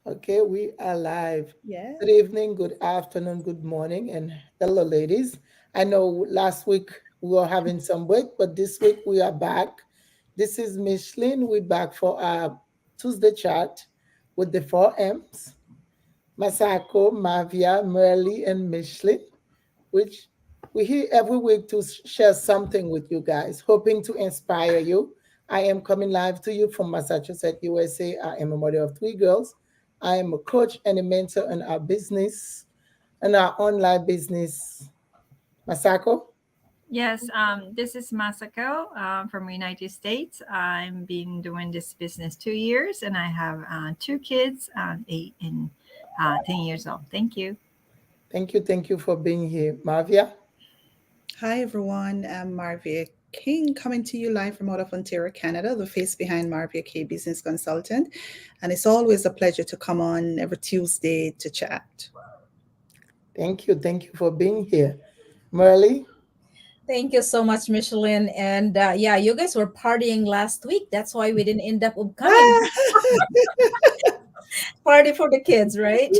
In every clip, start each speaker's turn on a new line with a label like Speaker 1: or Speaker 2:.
Speaker 1: Okay, we are live. Good
Speaker 2: Yes.
Speaker 1: evening, good afternoon, good morning, and hello, ladies. I know last week we were having some break, but this week we are back. This is Micheline. We're back for our Tuesday chat with the four M's: Masako, Marvia, Merly, and Micheline, which we here every week to share something with you guys, hoping to inspire you. I am coming live to you from Massachusetts, USA. I am a mother of three girls. I am a coach and a mentor in our business, in our online business. Masako?
Speaker 3: Yes, this is Masako from United States. I've been doing this business 2 years, and I have two kids, 8 and 10 years old. Thank you.
Speaker 1: Thank you for being here. Marvia?
Speaker 2: Hi, everyone. I'm Marvia King coming to you live from out of Ontario, Canada, the face behind Marvia K Business Consultant. And it's always a pleasure to come on every Tuesday to chat.
Speaker 1: Thank you for being here. Merly?
Speaker 4: Thank you so much, Micheline. And yeah, you guys were partying last week. That's why we didn't end up coming. Party for the kids, right?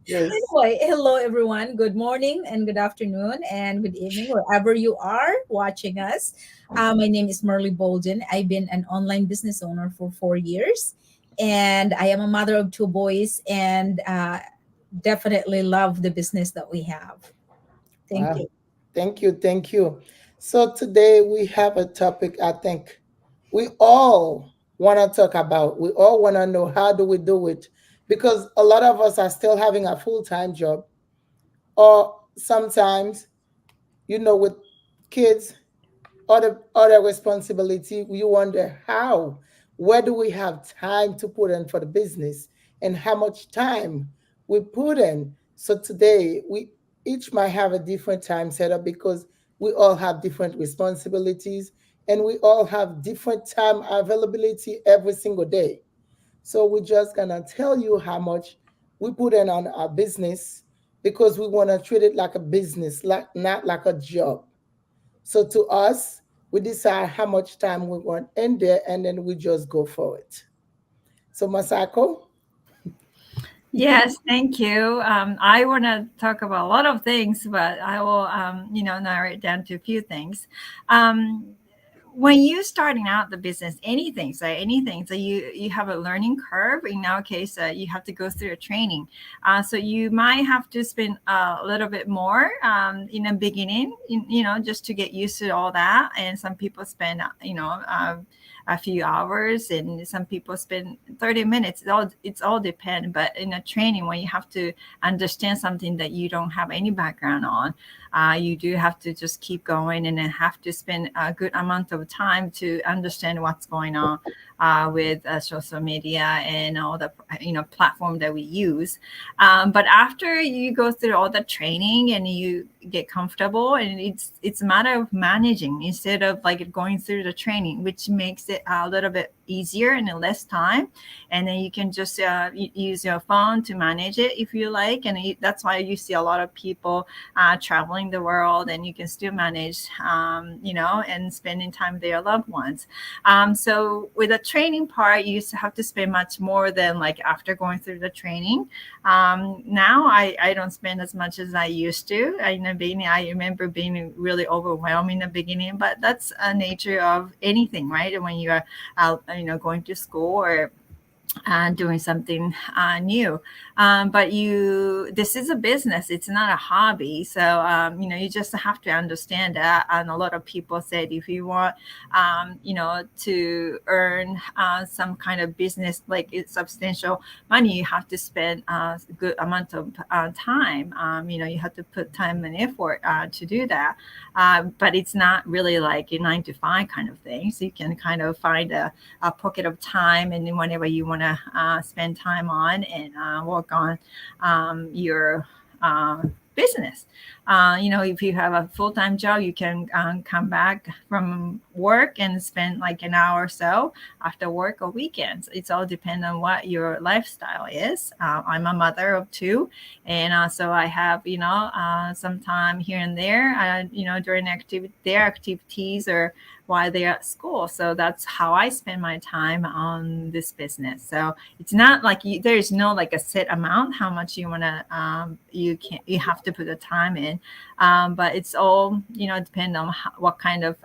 Speaker 1: Yes.
Speaker 4: Anyway, hello everyone. Good morning and good afternoon and good evening, wherever you are watching us. My name is Merly Bolden. I've been an online business owner for 4 years, and I am a mother of two boys, and definitely love the business that we have. Thank
Speaker 1: Wow.
Speaker 4: you.
Speaker 1: Thank you. So today we have a topic I think we all want to talk about. We all want to know how do we do it because a lot of us are still having a full-time job or sometimes with kids other responsibility you wonder how where do we have time to put in for the business and how much time we put in. So today we each might have a different time setup because we all have different responsibilities and we all have different time availability every single day. So we're just gonna tell you how much we put in on our business because we want to treat it like a business, like not like a job. So to us, we decide how much time we want in there and then we just go for it. So Masako,
Speaker 3: Yes, thank you. I want to talk about a lot of things, but I will, narrow it down to a few things. Um, when you starting out the business, anything, so you have a learning curve. In our case, you have to go through a training, so you might have to spend a little bit more in the beginning, just to get used to all that. And some people spend a few hours, and some people spend 30 minutes. It's all depend. But in a training, when you have to understand something that you don't have any background on, you do have to just keep going, and then have to spend a good amount of time to understand what's going on with social media and all the platform that we use. But after you go through all the training and you get comfortable, and it's a matter of managing instead of like going through the training, which makes it a little bit easier and in less time. And then you can just use your phone to manage it if you like. And that's why you see a lot of people traveling the world, and you can still manage, and spending time with their loved ones. So with the training part, you used to have to spend much more than like after going through the training. Now I don't spend as much as I used to. In the beginning, I remember being really overwhelmed in the beginning, but that's a nature of anything, right? When you are going to school or doing something new. But this is a business, it's not a hobby. So you just have to understand that. And a lot of people said if you want to earn some kind of business, like it's substantial money, you have to spend a good amount of time. You have to put time and effort to do that. But it's not really like a 9 to 5 kind of thing. So you can kind of find a pocket of time, and then whenever you want to spend time on and work on your business. If you have a full-time job, you can come back from work and spend like an hour or so after work or weekends. It's all depend on what your lifestyle is. I'm a mother of two, and so I have some time here and there, during their activities or while they're at school. So that's how I spend my time on this business. So it's not like there's no like a set amount how much you want to you have to put the time in, but it's all depend on what kind of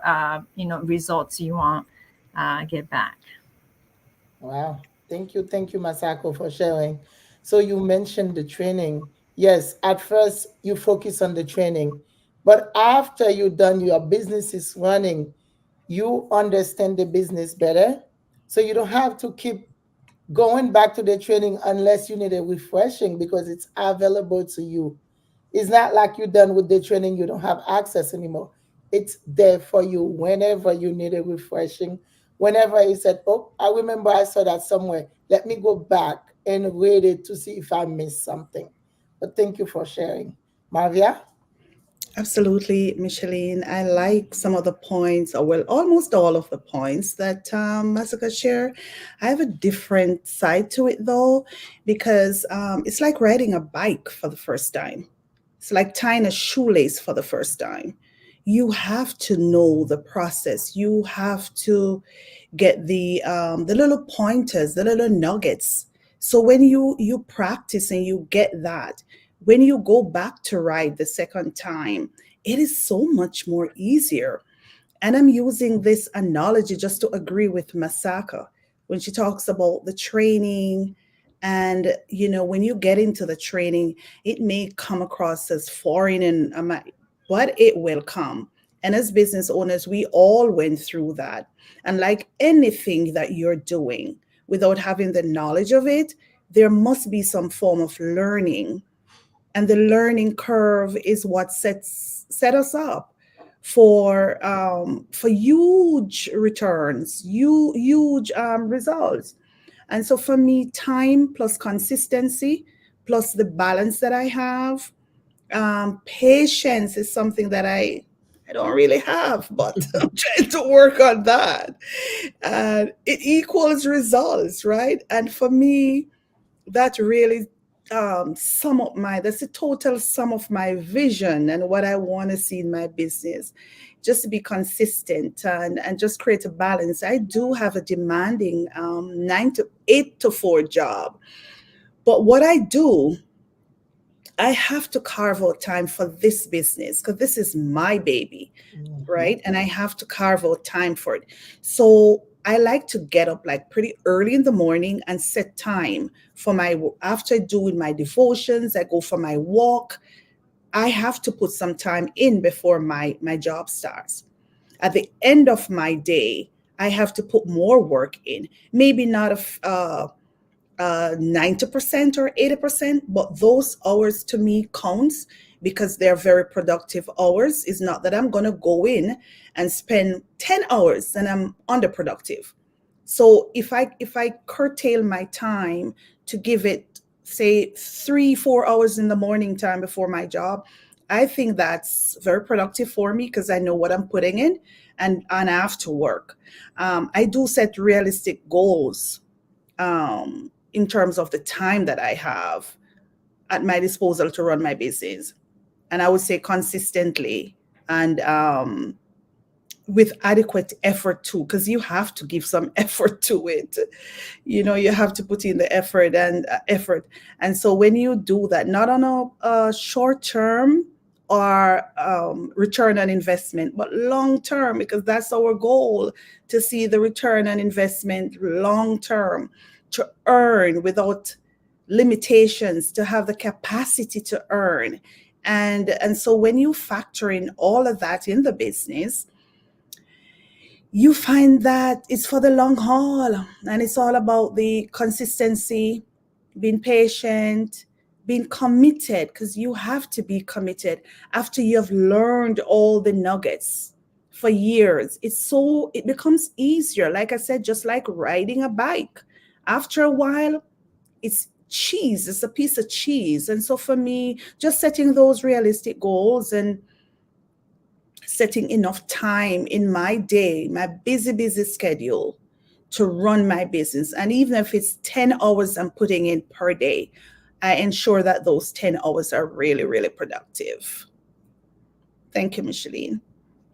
Speaker 3: results you want get back.
Speaker 1: Wow. Thank you, Masako, for sharing. So you mentioned the training. Yes, at first you focus on the training, but after you done, your business is running, you understand the business better. So you don't have to keep going back to the training unless you need a refreshing because it's available to you. It's not like you're done with the training, you don't have access anymore. It's there for you whenever you need a refreshing. Whenever you said, "Oh, I remember I saw that somewhere. Let me go back and read it to see if I missed something." But thank you for sharing. Marvia?
Speaker 2: Absolutely, Micheline. I like some of the points, or well, almost all of the points that Masaka shared. I have a different side to it though, because it's like riding a bike for the first time. It's like tying a shoelace for the first time. You have to know the process. You have to get the little pointers, the little nuggets. So when you practice and you get that, when you go back to ride the second time, it is so much more easier. And I'm using this analogy just to agree with Masaka when she talks about the training. And, when you get into the training, it may come across as foreign and but it will come. And as business owners, we all went through that. And like anything that you're doing, without having the knowledge of it, there must be some form of learning, and the learning curve is what set us up for huge returns, huge results. And so for me, time plus consistency plus the balance that I have, patience is something that I don't really have, but I'm trying to work on that. And it equals results, right? And for me, that really that's the total sum of my vision and what I want to see in my business. Just to be consistent and just create a balance. I do have a demanding 8 to 4 job, but what I do, I have to carve out time for this business because this is my baby,
Speaker 1: Mhm.
Speaker 2: right? And I have to carve out time for it. So I like to get up like pretty early in the morning and set time for after doing my devotions, I go for my walk. I have to put some time in before my job starts. At the end of my day, I have to put more work in. Maybe not 90% or 80%, but those hours to me counts because they're very productive hours. It's not that I'm going to go in and spend 10 hours and I'm underproductive. So if I curtail my time to give it, say, 3 4 hours in the morning time before my job, I think that's very productive for me because I know what I'm putting in, and I have to work. I do set realistic goals in terms of the time that I have at my disposal to run my business. And I would say consistently and with adequate effort too, because you have to give some effort to it. You have to put in the effort. And so when you do that, not on a short term or return on investment, but long term, because that's our goal, to see the return on investment long term, to earn without limitations, to have the capacity to earn. And so when you factor in all of that in the business, you find that it's for the long haul, and it's all about the consistency, being patient, being committed, because you have to be committed after you've learned all the nuggets for years. It becomes easier, like I said, just like riding a bike. After a while, it's a piece of cheese. And so for me, just setting those realistic goals and setting enough time in my day, my busy schedule, to run my business. And even if it's 10 hours I'm putting in per day, I ensure that those 10 hours are really, really productive. Thank you, Micheline.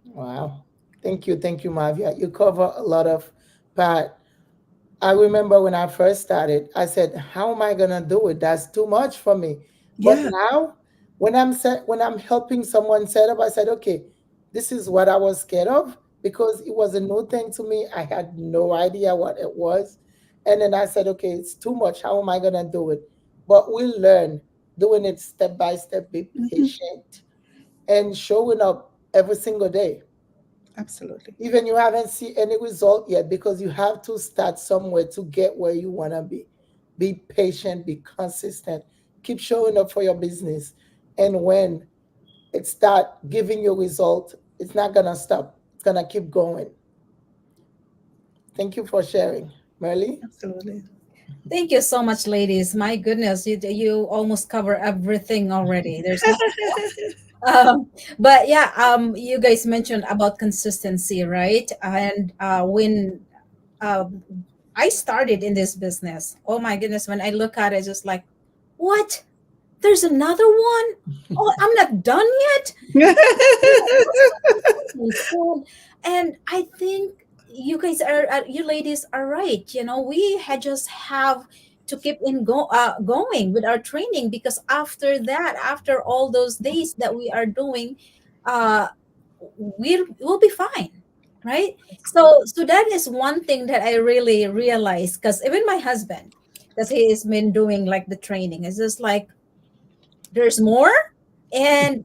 Speaker 1: Wow. Thank you, Marvia. You cover a lot of part. I remember when I first started, I said, "How am I gonna do it? That's too much for me." But
Speaker 2: Yeah.
Speaker 1: now, when I'm helping someone set up, I said, "Okay, this is what I was scared of because it was a new thing to me. I had no idea what it was, and then I said, "Okay, it's too much. How am I gonna do it?" But we learn doing it step by step. Be
Speaker 2: Hmm.
Speaker 1: patient and showing up every single day
Speaker 2: Absolutely.
Speaker 1: even you haven't seen any result yet because you have to start somewhere to get where you want to be patient, be consistent, keep showing up for your business, and when it start giving you result, it's not gonna stop, it's gonna keep going. Thank you for sharing, Merly.
Speaker 2: Absolutely.
Speaker 4: Thank you so much, ladies. My goodness, you almost cover everything already. There's nothing. But yeah, you guys mentioned about consistency, right? And when um, I started in this business, oh my goodness, when I look at it, it's just like, what? There's another one? Oh, I'm not done yet. So, and I think you guys you ladies are right. You know, we had just have to keep going with our training, because after that, after all those days that we are doing, uh, we'll be fine, right? So that is one thing that I really realized, because even my husband, because he has been doing like the training, is just like there's more. And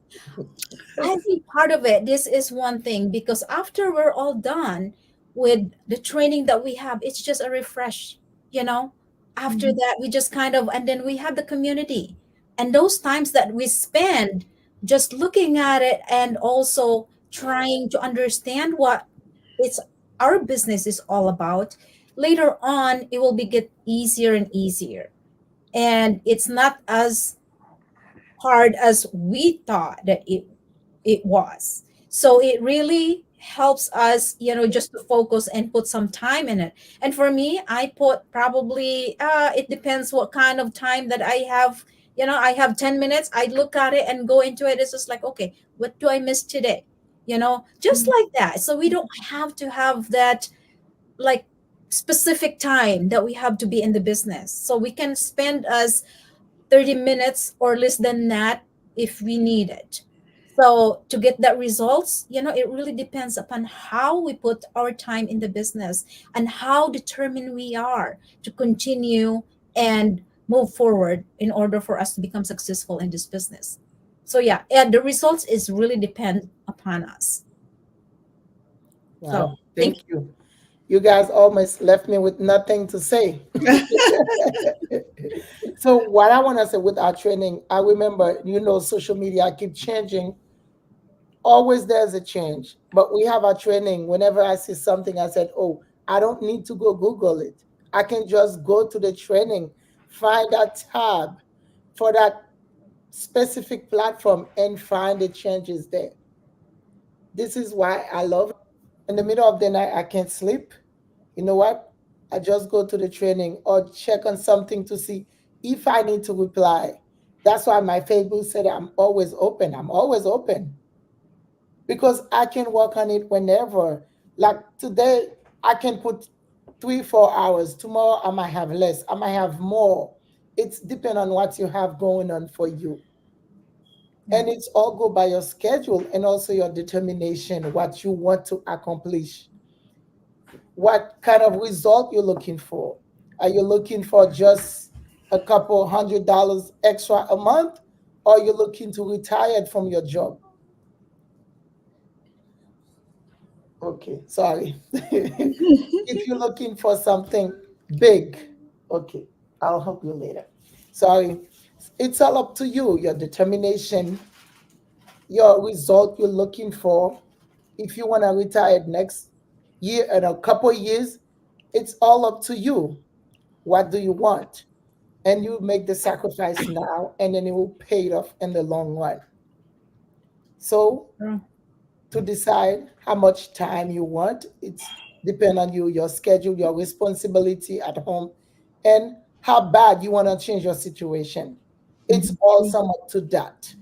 Speaker 4: I think part of it, this is one thing, because after we're all done with the training that we have, it's just a refresh, you know. After
Speaker 2: Mhm.
Speaker 4: that, we just kind of, and then we have the community. And those times that we spend just looking at it and also trying to understand what it's our business is all about, later on, it will be get easier and easier. And it's not as hard as we thought that it was. So it really helps us, just to focus and put some time in it. And for me, I put probably it depends what kind of time that I have. I have 10 minutes. I look at it and go into it. It's just like, okay, what do I miss today? Just like that. So we don't have to have that, like, specific time that we have to be in the business. So we can spend as 30 minutes or less than that if we need it. So to get that results, it really depends upon how we put our time in the business and how determined we are to continue and move forward in order for us to become successful in this business. So yeah, and the results is really depend upon us. So
Speaker 1: Wow,
Speaker 4: thank
Speaker 1: thank you. You guys almost left me with nothing to say. So what I want to say with our training, I remember, social media keep changing. Always there's a change, but we have our training. Whenever I see something, I said, "Oh, I don't need to go Google it. I can just go to the training, find that tab for that specific platform, and find the changes there." This is why I love it. In the middle of the night, I can't sleep. You know what? I just go to the training or check on something to see if I need to reply. That's why my Facebook said I'm always open. I'm always open because I can work on it whenever. Like today, I can put 3, 4 hours. Tomorrow, I might have less. I might have more. It's depend on what you have going on for you,
Speaker 4: you.
Speaker 1: and it's all go by your schedule and also your determination, what you want to accomplish, what kind of result you're looking for. Are you looking for just a couple $100 extra a month, or you're looking to retire from your job? Okay, sorry. If you're looking for something big, okay, I'll help you later. Sorry. It's all up to you, your determination, your result you're looking for. If you want to retire next year in a couple years, it's all up to you. What do you want? And you make the sacrifice now, and then it will pay it off in the long run. So
Speaker 4: True.
Speaker 1: to decide how much time you want, it's depend on you, your schedule, your responsibility at home, and how bad you want to change your situation. It's
Speaker 4: Mhm.
Speaker 1: all
Speaker 4: True.
Speaker 1: sum up to that.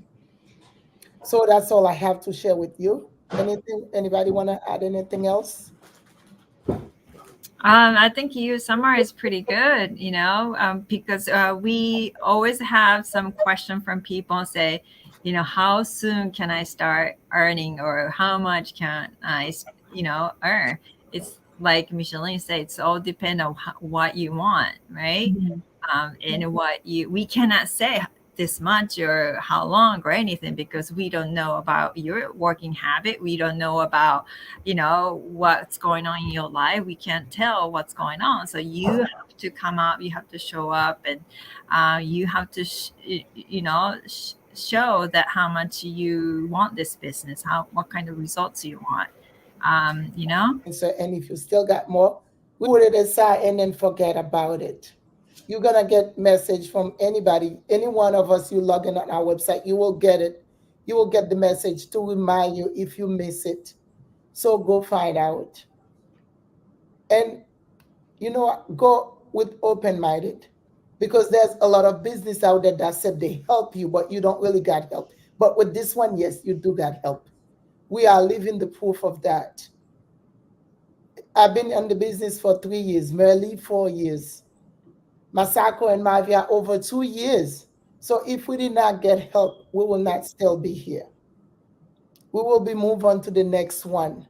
Speaker 1: So that's all I have to share with you. Anything? Anybody want to add anything else?
Speaker 3: I think you summarized pretty good, because we always have some question from people and say, how soon can I start earning, or how much can I, earn? It's like Micheline said, it's all depend on what you want, right?
Speaker 4: Mhm.
Speaker 3: And what we cannot say this much or how long or anything, because we don't know about your working habit. We don't know about, what's going on in your life. We can't tell what's going on. So you have to come up, you have to show up, and you have to, show that how much you want this business, what kind of results you want, you know?
Speaker 1: Answer, and if you still got more, we put it aside and then forget about it. You're gonna get message from anybody, any one of us. You log in on our website, you will get it. You will get the message to remind you if you miss it. So go find out, and go with open minded, because there's a lot of business out there that said they help you, but you don't really got help. But with this one, yes, you do got help. We are living the proof of that. I've been in the business for 3 years, Merely 4 years, Masako and Marvia over 2 years. So if we did not get help, we will not still be here. We will be move on to the next one.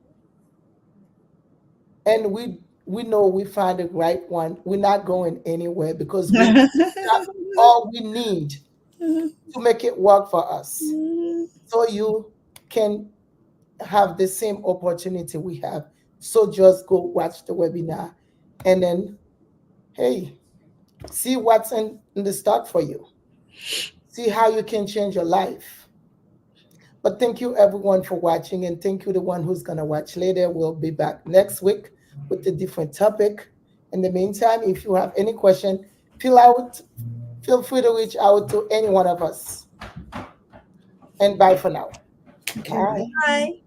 Speaker 1: And we know we find the right one. We're not going anywhere because we got all we need to make it work for us. So you can have the same opportunity we have. So just go watch the webinar and then, hey, see what's in the stock for you. See how you can change your life. But thank you everyone for watching, and thank you the one who's gonna watch later. We'll be back next week with a different topic. In the meantime, if you have any question, fill out, feel free to reach out to any one of us. And bye for now.
Speaker 2: Okay,
Speaker 1: Bye.
Speaker 2: bye.
Speaker 4: Bye.